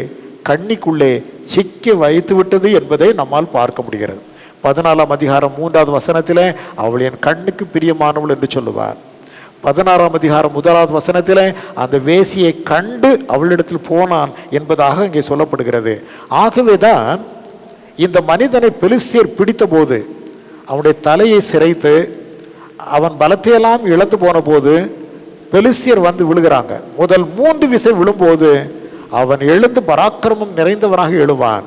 கண்ணிக்குள்ளே சிக்கி வைத்து விட்டது என்பதை நம்மால் பார்க்க முடிகிறது. 14ஆம் அதிகாரம் 3வது வசனத்திலே அவள் என் கண்ணுக்கு பிரியமானவள் என்று சொல்லுவார். 16ஆம் அதிகாரம் 1வது வசனத்திலே அந்த வேசியை கண்டு அவளிடத்தில் போனான் என்பதாக இங்கே சொல்லப்படுகிறது. ஆகவேதான் இந்த மனிதனை பெலிஸ்தியர் பிடித்த போது அவனுடைய தலையை சிரைத்து அவன் பலத்தையெல்லாம் இழந்து போன போது பெலிஸ்தியர் வந்து விழுகிறாங்க. முதல் 3 விசை விழும்போது அவன் எழுந்து பராக்கிரமம் நிறைந்தவனாக எழுவான்.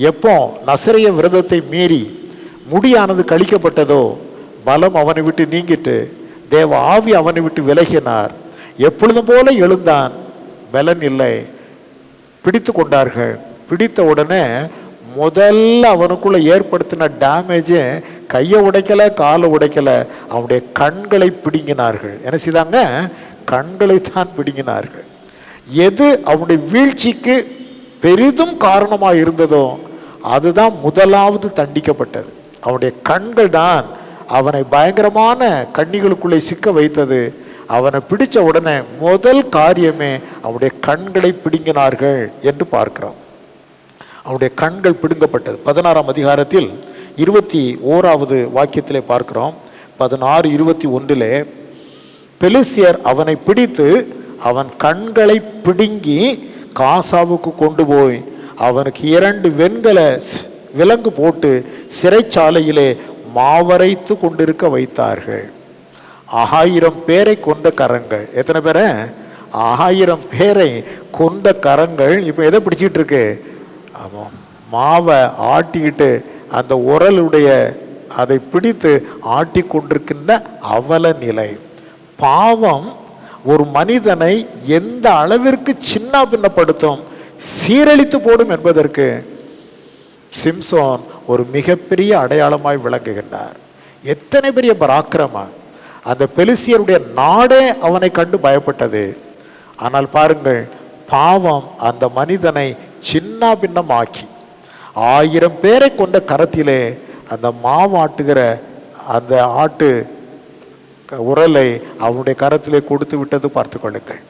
எப்போ நசரேய விரதத்தை மீறி முடியானது கழிக்கப்பட்டதோ பலம் அவனை விட்டு நீங்கிட்டு தேவ ஆவி அவனை விட்டு விலகினார். எப்பொழுதும் போல எழுந்தான், பலன் இல்லை. பிடித்து கொண்டார்கள். பிடித்த உடனே முதல்ல அவனுக்குள்ள ஏற்படுத்தின டேமேஜ் கையை உடைக்கல, காலை உடைக்கல, அவனுடைய கண்களை பிடுங்கினார்கள். என்ன செய்தாங்க? கண்களைத்தான் பிடுங்கினார்கள். எது அவனுடைய வீழ்ச்சிக்கு பெரிதும் காரணமாக இருந்ததோ அதுதான் முதலாவது தண்டிக்கப்பட்டது. அவனுடைய கண்கள் தான் அவனை பயங்கரமான கண்ணிகளுக்குள்ளே சிக்க வைத்தது. அவனை பிடிச்ச உடனே முதல் காரியமே அவனுடைய கண்களை பிடுங்கினார்கள் என்று பார்க்கிறோம். அவனுடைய கண்கள் பிடுங்கப்பட்டது. 16ஆம் அதிகாரத்தில் 21வது வாக்கியத்திலே பார்க்கிறோம். 16:21 பெலிஸ்தியர் அவனை பிடித்து அவன் கண்களை பிடுங்கி காசாவுக்கு கொண்டு போய் அவனுக்கு 2 வெண்கல விலங்கு போட்டு சிறைச்சாலையிலே மாவரைத்து கொண்டிருக்க வைத்தார்கள். 1000 பேரை கொண்ட கரங்கள். எத்தனை பேரை? 1000 பேரை கொண்ட கரங்கள் இப்போ எதை பிடிச்சிட்டு இருக்கு? ஆமாம், மாவை ஆட்டிக்கிட்டு அந்த உரலுடைய அதை பிடித்து ஆட்டி கொண்டிருக்கின்ற அவல நிலை. பாவம் ஒரு மனிதனை எந்த அளவிற்கு சின்ன பின்னப்படுத்தும், சீரழித்து போடும் என்பதற்கு சிம்சோன் ஒரு மிகப்பெரிய அடையாளமாய் விளங்குகின்றார். எத்தனை பெரிய பராக்கிரமம்! அந்த பெலிஸ்தியருடைய நாடே அவனை கண்டு பயப்பட்டது. ஆனால் பாருங்கள், பாவம் அந்த மனிதனை சின்ன பின்னமாக்கி 1000 பேரை கொண்ட கரத்திலே அந்த மாவாட்டுகிற அந்த ஆட்டு உரலை அவனுடைய கரத்திலே கொடுத்து விட்டது பார்த்து கொள்ளுங்கள்.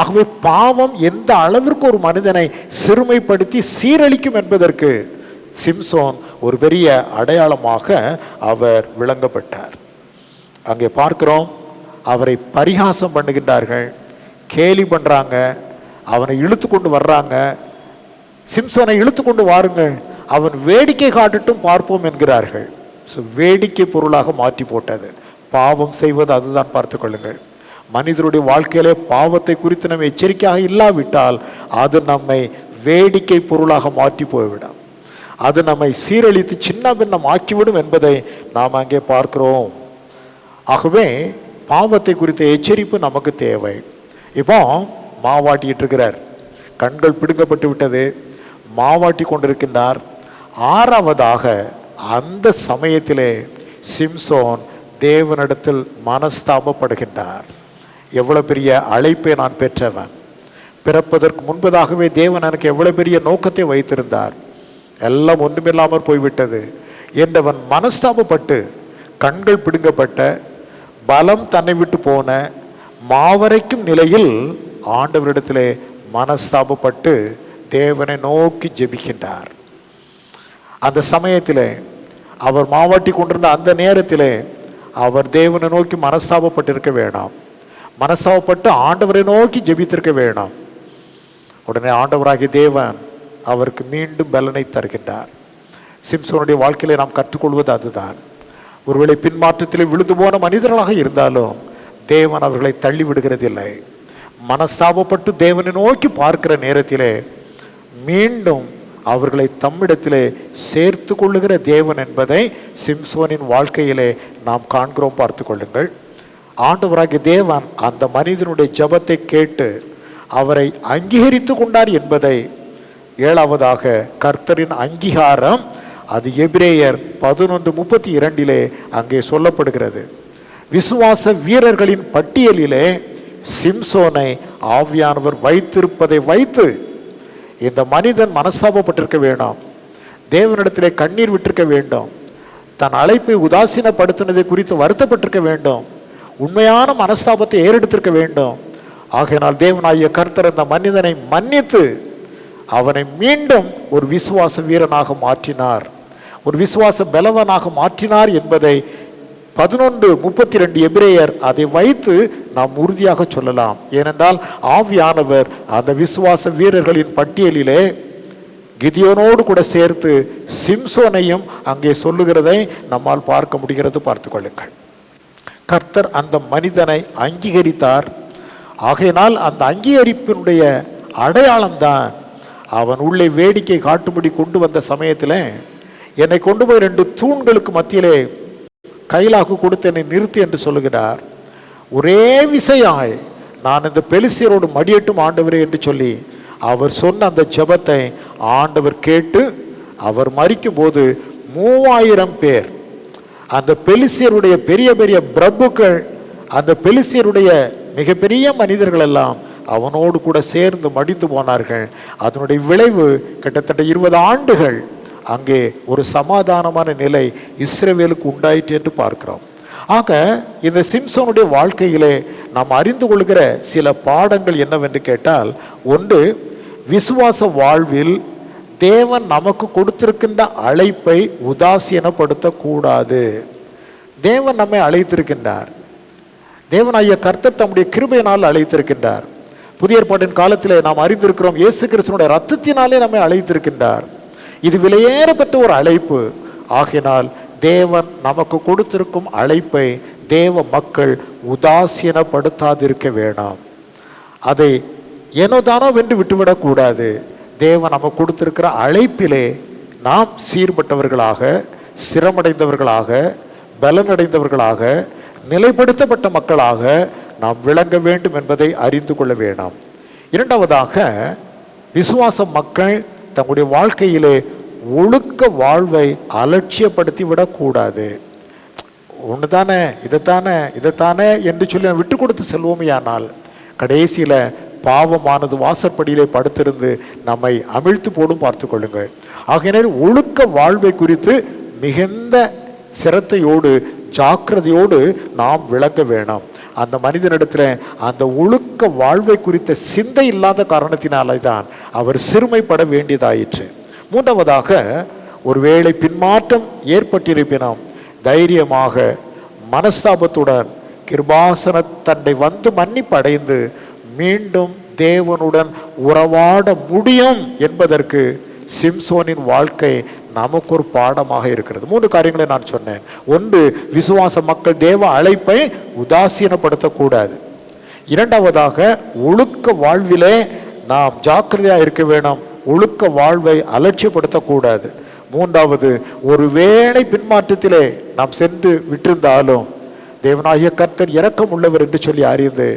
ஆகவே பாவம் எந்த அளவிற்கு ஒரு மனிதனை சிறுமைப்படுத்தி சீரழிக்கும் என்பதற்கு சிம்சோன் ஒரு பெரிய அடையாளமாக அவர் விளங்கப்பட்டார். அங்கே பார்க்கிறோம், அவரை பரிகாசம் பண்ணுகின்றார்கள், கேலி பண்றாங்க, அவனை இழுத்து கொண்டு வர்றாங்க. சிம்சோனை இழுத்து கொண்டு வாருங்கள், அவன் வேடிக்கை காட்டட்டும் பார்ப்போம் என்கிறார்கள். வேடிக்கை பொருளாக மாற்றி போட்டது. பாவம் செய்வது அதுதான். பார்த்து கொள்ளுங்கள், மனிதருடைய வாழ்க்கையிலே பாவத்தை குறித்து நம்ம எச்சரிக்கையாக இல்லாவிட்டால் அது நம்மை வேடிக்கை பொருளாக மாற்றி போய்விடும். அது நம்மை சீரழித்து சின்ன பின்னம் ஆக்கிவிடும் என்பதை நாம் அங்கே பார்க்கிறோம். ஆகவே பாவத்தை குறித்த எச்சரிப்பு நமக்கு தேவை. இப்போ மாவாட்டிட்டு இருக்கிறார், கண்கள் பிடுங்கப்பட்டு விட்டது, மாவாட்டி கொண்டிருக்கின்றார். 6வதாக அந்த சமயத்திலே சிம்சோன் தேவனிடத்தில் மனஸ்தாபப்படுகின்றார். எவ்வளவு பெரிய அழைப்பை நான் பெற்றவன், பிறப்பதற்கு முன்பதாகவே தேவன் எனக்கு எவ்வளவு பெரிய நோக்கத்தை வைத்திருந்தார், எல்லாம் ஒன்றுமில்லாமல் போய்விட்டது என்றவன் மனஸ்தாபப்பட்டு கண்கள் பிடுங்கப்பட்ட, பலம் தன்னை விட்டு போன, மாவரைக்கும் நிலையில் ஆண்டவரிடத்திலே மனஸ்தாபப்பட்டு தேவனை நோக்கி ஜெபிக்கின்றார். அந்த சமயத்திலே அவர் மாவாட்டி கொண்டிருந்த அந்த நேரத்திலே அவர் தேவனை நோக்கி மனஸ்தாபப்பட்டிருக்க வேண்டாம், மனஸ்தாபப்பட்டு ஆண்டவரை நோக்கி ஜெபித்திருக்க வேண்டாம். உடனே ஆண்டவராகிய தேவன் அவருக்கு மீண்டும் பலனை தருகின்றார். சிம்சோனுடைய வாழ்க்கையிலே நாம் கற்றுக்கொள்வது அதுதான். ஒருவேளை பின்மாற்றத்திலே விழுந்து போன மனிதர்களாக இருந்தாலும் தேவன் அவர்களை தள்ளி விடுகிறதில்லை. மனஸ்தாபப்பட்டு தேவனை நோக்கி பார்க்கிற நேரத்திலே மீண்டும் அவர்களை தம்மிடத்திலே சேர்த்து கொள்ளுகிற தேவன் என்பதை சிம்சோனின் வாழ்க்கையிலே நாம் காண்கிறோம். பார்த்து கொள்ளுங்கள், ஆண்டவராகிய தேவன் அந்த மனிதனுடைய ஜெபத்தை கேட்டு அவரை அங்கீகரித்து கொண்டார் என்பதை 7வதாக கர்த்தரின் அங்கீகாரம் அது எபிரேயர் 11:32 அங்கே சொல்லப்படுகிறது. விசுவாச வீரர்களின் பட்டியலிலே சிம்சோனை ஆவியானவர் வைத்திருப்பதை வைத்து இந்த மனிதன் மனஸ்தாபப்பட்டிருக்க வேண்டாம், தேவனிடத்திலே கண்ணீர் விட்டிருக்க வேண்டும், தன் அழைப்பை உதாசீனப்படுத்தினதை குறித்து வருத்தப்பட்டிருக்க வேண்டும், உண்மையான மனஸ்தாபத்தை ஏறெடுத்திருக்க வேண்டும். ஆகையினால் தேவனாகிய கர்த்தர் அந்த மனிதனை மன்னித்து அவனை மீண்டும் ஒரு விசுவாச வீரனாக மாற்றினார், ஒரு விசுவாச பலவனாக மாற்றினார் என்பதை 11:32 எபிரேயர் அதை வைத்து நாம் உறுதியாக சொல்லலாம். ஏனென்றால் ஆவியானவர் அந்த விசுவாச வீரர்களின் பட்டியலிலே கிதியோனோடு கூட சேர்த்து சிம்சோனையும் அங்கே சொல்லுகிறதை நம்மால் பார்க்க முடிகிறது. பார்த்து கொள்ளுங்கள், கர்த்தர் அந்த மனிதனை அங்கீகரித்தார். ஆகையினால் அந்த அங்கீகரிப்பினுடைய அடையாளம்தான் அவன் உள்ளே வேடிக்கை காட்டும்படி கொண்டு வந்த சமயத்தில் என்னை கொண்டு போய் 2 தூண்களுக்கு மத்தியிலே கைலாக்கு கொடுத்து என்னை நிறுத்தி என்று சொல்லுகிறார். ஒரே விசையாய் நான் இந்த பெலிஸ்தியரோடு மடியட்டும் ஆண்டவரே என்று சொல்லி அவர் சொன்ன அந்த ஜெபத்தை ஆண்டவர் கேட்டு அவர் மரிக்கும் போது 3000 பேர் அந்த பெலிஸ்தியருடைய பெரிய பெரிய பிரபுக்கள், அந்த பெலிஸ்தியருடைய மிகப்பெரிய மனிதர்கள் எல்லாம் அவனோடு கூட சேர்ந்து மடிந்து போனார்கள். அதனுடைய விளைவு கிட்டத்தட்ட 20 ஆண்டுகள் அங்கே ஒரு சமாதானமான நிலை இஸ்ரவேலுக்கு உண்டாயிற்று என்று பார்க்கிறோம். ஆக இந்த சிம்சோனுடைய வாழ்க்கையிலே நாம் அறிந்து கொள்கிற சில பாடங்கள் என்னவென்று கேட்டால், ஒன்று, விசுவாச வாழ்வில் தேவன் நமக்கு கொடுத்திருக்கின்ற அழைப்பை உதாசீனப்படுத்தக்கூடாது. தேவன் நம்மை அழைத்திருக்கின்றார். தேவனாகிய கர்த்தர் தம்முடைய கிருபையினால் அழைத்திருக்கின்றார். புதிய ஏற்பாட்டின் காலத்திலே நாம் அறிந்திருக்கிறோம், இயேசு கிறிஸ்துவினுடைய ரத்தத்தினாலே நம்மை அழைத்திருக்கின்றார். இது விலையேறப்பட்ட ஒரு அழைப்பு. ஆகினால் தேவன் நமக்கு கொடுத்திருக்கும் அழைப்பை தேவ மக்கள் உதாசீனப்படுத்தாதிருக்க வேண்டாம். அதை ஏனோதானோ வென்று விட்டுவிடக்கூடாது. தேவன் நமக்கு கொடுத்திருக்கிற அழைப்பிலே நாம் சீர்பட்டவர்களாக, சிரமடைந்தவர்களாக, பலனடைந்தவர்களாக, நிலைப்படுத்தப்பட்ட மக்களாக நாம் விளங்க வேண்டும் என்பதை அறிந்து கொள்ள வேண்டாம். இரண்டாவதாக, விசுவாச மக்கள் தங்களுடைய வாழ்க்கையிலே ஒழுக்க வாழ்வை அலட்சியப்படுத்தி விடக்கூடாது. ஒன்று தானே, இதைத்தானே என்று சொல்லி விட்டு கொடுத்து செல்வோமையானால் கடைசியில் பாவமானது வாசற்படியிலே படுத்திருந்து நம்மை அமிழ்த்து போடும் பார்த்து கொள்ளுங்கள். ஆகையினால் ஒழுக்க வாழ்வை குறித்து மிகுந்த சிரத்தையோடு, ஜாக்கிரதையோடு நாம் விளங்க வேணும். அந்த மனிதனிடத்தில் அந்த ஒழுக்க வாழ்வை குறித்த சிந்தை இல்லாத காரணத்தினாலே தான் அவர் சிறுமைப்பட வேண்டியதாயிற்று. மூன்றாவதாக, ஒருவேளை பின்மாற்றம் ஏற்பட்டிருப்பினும் தைரியமாக மனஸ்தாபத்துடன் கிருபாசன தண்டை வந்து மன்னிப்பு அடைந்து மீண்டும் தேவனுடன் உறவாட முடியும் என்பதற்கு சிம்சோனின் வாழ்க்கை நமக்கு ஒரு பாடமாக இருக்கிறது. 3 காரியங்களை நான் சொன்னேன். ஒன்று, விசுவாச மக்கள் தேவ அழைப்பை உதாசீனப்படுத்தக்கூடாது. இரண்டாவதாக, ஒழுக்க வாழ்விலே நாம் ஜாக்கிரதையாக இருக்க வேணும். ஒழுக்க வாழ்வை அலட்சியப்படுத்தக்கூடாது. மூன்றாவது, ஒருவேளை பின்மாற்றத்திலே நாம் சென்று விட்டிருந்தாலும் தேவனாகிய கர்த்தர் இரக்கம் உள்ளவர் என்று சொல்லி அறிந்து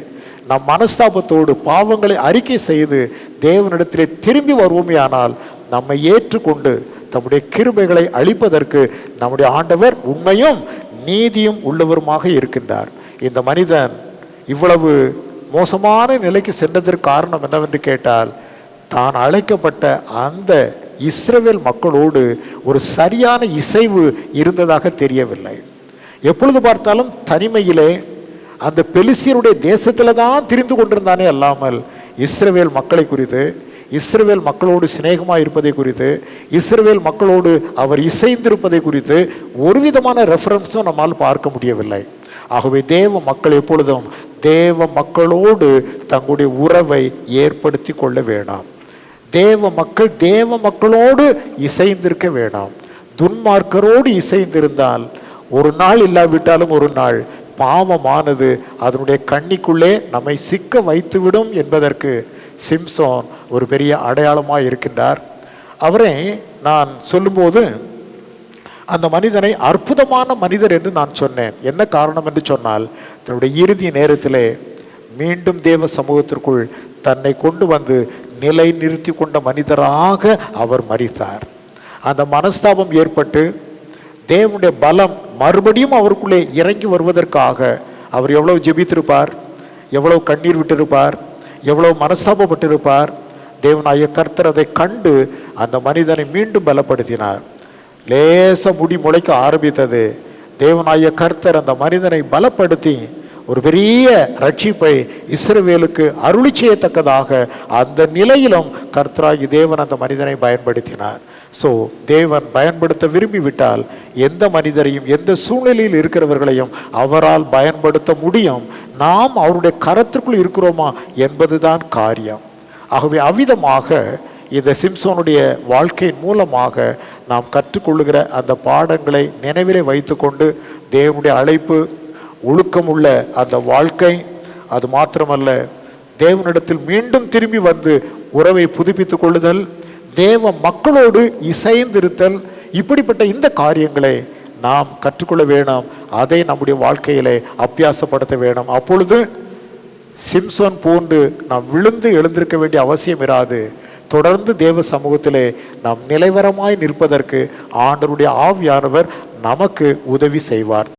நம் மனஸ்தாபத்தோடு பாவங்களை அறிக்கை செய்து தேவனிடத்திலே திரும்பி வருவோமே ஆனால் நம்மை ஏற்றுக்கொண்டு தம்முடைய கிருபைகளை அளிப்பதற்கு நம்முடைய ஆண்டவர் உண்மையும் நீதியும் உள்ளவருமாக இருக்கின்றார். இந்த மனிதன் இவ்வளவு மோசமான நிலைக்கு சென்றதற்கு காரணம் என்னவென்று கேட்டால், தான் அழைக்கப்பட்ட அந்த இஸ்ரவேல் மக்களோடு ஒரு சரியான இசைவு இருந்ததாக தெரியவில்லை. எப்பொழுது பார்த்தாலும் தனிமையிலே அந்த பெலிஸ்தியருடைய தேசத்தில் தான் திரிந்து கொண்டிருந்தானே அல்லாமல் இஸ்ரவேல் மக்களை குறித்து, இஸ்ரவேல் மக்களோடு சிநேகமாக இருப்பதை குறித்து, இஸ்ரவேல் மக்களோடு அவர் இசைந்திருப்பதை குறித்து ஒரு விதமான ரெஃபரன்ஸும் நம்மால் பார்க்க முடியவில்லை. ஆகவே தேவ மக்கள் எப்பொழுதும் தேவ மக்களோடு தங்களுடைய உறவை ஏற்படுத்தி கொள்ள வேண்டாம். தேவ மக்கள் தேவ மக்களோடு இசைந்திருக்க வேண்டாம். துன்மார்க்கரோடு இசைந்திருந்தால் ஒரு நாள் இல்லாவிட்டாலும் ஒரு நாள் பாவமானது அதனுடைய கண்ணிக்குள்ளே நம்மை சிக்க வைத்துவிடும் என்பதற்கு சிம்சோன் ஒரு பெரிய அடையாளமாக இருக்கின்றார். அவரை நான் சொல்லும்போது அந்த மனிதனை அற்புதமான மனிதர் என்று நான் சொன்னேன். என்ன காரணம் என்று சொன்னால், தன்னுடைய இறுதி நேரத்திலே மீண்டும் தேவ சமூகத்திற்குள் தன்னை கொண்டு வந்து நிலை நிறுத்தி கொண்ட மனிதராக அவர் மரித்தார். அந்த மனஸ்தாபம் ஏற்பட்டு தேவனுடைய பலம் மறுபடியும் அவருக்குள்ளே இறங்கி வருவதற்காக அவர் எவ்வளவு ஜெபித்திருப்பார், எவ்வளவு கண்ணீர் விட்டிருப்பார், எவ்வளவு மனஸ்தாபப்பட்டிருப்பார். தேவனாகிய கர்த்தர் அதை கண்டு அந்த மனிதனை மீண்டும் பலப்படுத்தினார். லேச முடி முளைக்க ஆரம்பித்தது. தேவனாகிய கர்த்தர் அந்த மனிதனை பலப்படுத்தி ஒரு பெரிய ரட்சிப்பை இஸ்ரவேலுக்கு அருளி செய்யத்தக்கதாக அந்த நிலையிலும் கர்த்தராகி தேவன் அந்த மனிதனை பயன்படுத்தினார். ஸோ தேவன் பயன்படுத்த விரும்பிவிட்டால் எந்த மனிதரையும் எந்த சூழ்நிலையில் இருக்கிறவர்களையும் அவரால் பயன்படுத்த முடியும். நாம் அவருடைய கரத்திற்குள் இருக்கிறோமா என்பதுதான் காரியம். ஆகவே அவ்விதமாக இந்த சிம்சோனுடைய வாழ்க்கையின் மூலமாக நாம் கற்றுக்கொள்ளுகிற அந்த பாடங்களை நினைவிலே வைத்து கொண்டு தேவனுடைய அழைப்பு, ஒழுக்கமுள்ள அந்த வாழ்க்கை, அது மாத்திரமல்ல தேவனிடத்தில் மீண்டும் திரும்பி வந்து உறவை புதுப்பித்து கொள்ளுதல், தேவ மக்களோடு இசைந்திருத்தல், இப்படிப்பட்ட இந்த காரியங்களை நாம் கற்றுக்கொள்ள வேணும். அதை நம்முடைய வாழ்க்கையிலே அபியாசப்படுத்த வேணும். அப்பொழுது சிம்சோன் போன்று நாம் விழுந்து எழுந்திருக்க வேண்டிய அவசியம் இராது. தொடர்ந்து தேவ சமூகத்திலே நாம் நிலைவரமாய் நிற்பதற்கு ஆண்டவருடைய ஆவியானவர் நமக்கு உதவி செய்வார்.